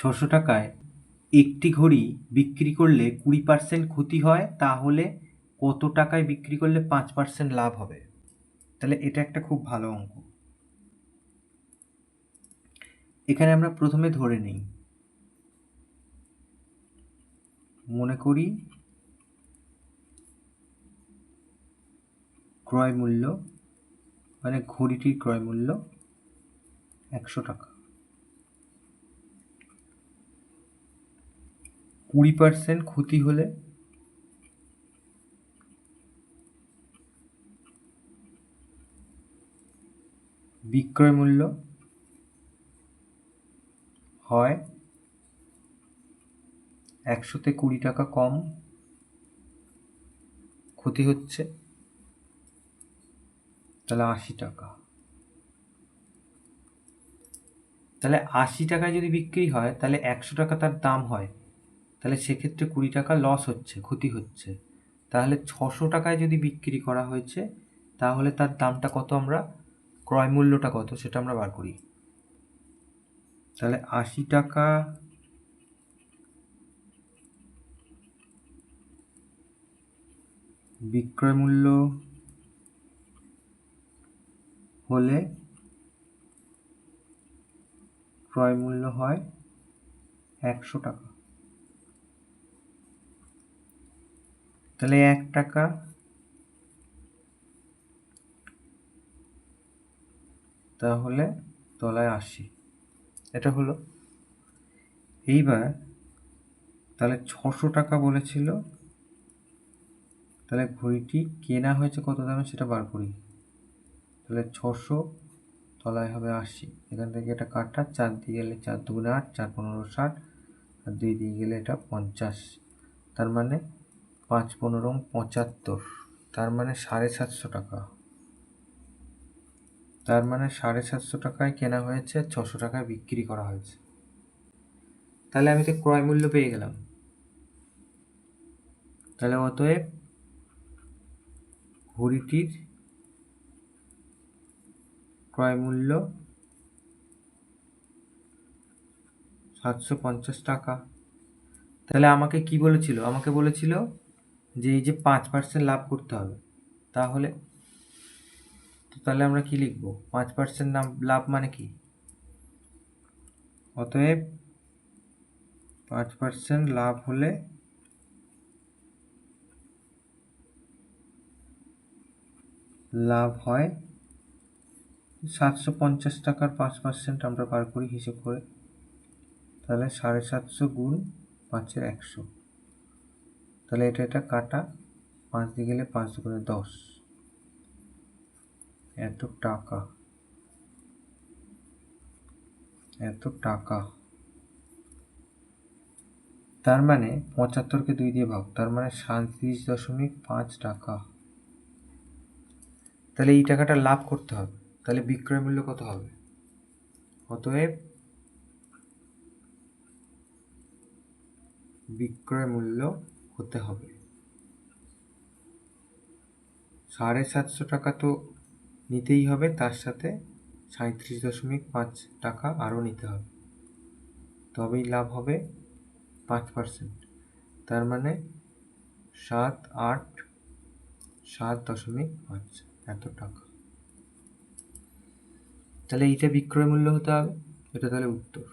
600 টাকায় একটি ঘড়ি বিক্রি করলে 20% ক্ষতি হয়, তাহলে কত টাকায় বিক্রি করলে 5% লাভ হবে? তাহলে এটা একটা খুব ভালো অঙ্ক। এখানে আমরা প্রথমে ধরে নিই, মনে করি ক্রয় মূল্য মানে ঘড়িটির ক্রয় মূল্য 100 টাকা। 20% ক্ষতি হলে বিক্রয় মূল্য হয় 100-তে 20 টাকা কম, ক্ষতি হচ্ছে তাহলে 80 টাকা। তাহলে 80 টাকায় যদি বিক্রি হয় তাহলে 100 টাকা তার দাম হয়, তাহলে সেক্ষেত্রে 20 টাকা লস হচ্ছে, ক্ষতি হচ্ছে। তাহলে 600 টাকায় যদি বিক্রি করা হয়েছে তাহলে তার দামটা কত, আমরা ক্রয় মূল্যটা কত সেটা আমরা বার করি। তাহলে 80 টাকা বিক্রয় মূল্য হলে ক্রয় মূল্য হয় 100 টাকা। তাহলে 1 টাকা তাহলে তলায় 80, এটা হলো। এইবার তাহলে 600 টাকা বলেছিল, তাহলে ঘড়িটি কেনা হয়েছে কত দামে সেটা বার করি। তাহলে 600 তলায় হবে 80, এখান থেকে এটা কাটা, 4 দিয়ে গেলে 4 2 8, 4 15 60, আর 2 দিয়ে গেলে এটা 50, তার মানে 5 15 75, তার মানে 750 টাকা। তার মানে 750 টাকায় কেনা হয়েছে, 600 টাকায় বিক্রি করা হয়েছে। তাহলে আমি তো ক্রয় মূল্য পেয়ে গেলাম। তাহলে অতএব ঘড়িটির ক্রয় মূল্য 750 টাকা। তাহলে আমাকে কি বলেছিল, আমাকে বলেছিল যে এই যে 5% লাভ করতে হবে। তাহলে আমরা কি লিখব, 5% লাভ মানে কি? অতএব 5% লাভ হলে লাভ হয় 750 টাকার 5% আমরা বার করি হিসেব করে। তাহলে 750 গুণ 5-এর 100, তাহলে এটা কাটা, 5 দিয়ে গেলে 5 দুগুণে 10, এত টাকা। তার মানে 75কে 2 দিয়ে ভাগ, তার মানে 37.5 টাকা। তাহলে এই টাকাটা লাভ করতে হবে, তাহলে বিক্রয় মূল্য কত হবে? অতএব বিক্রয় মূল্য হতে হবে 750 টাকা, তো নিতেই হবে, তার সাথে 37.5 টাকা আরও নিতে হবে, তবেই লাভ হবে 5%। তার মানে 7.5 এত টাকা। তাহলে এইটা বিক্রয় মূল্য হতে হবে, এটা তাহলে উত্তর।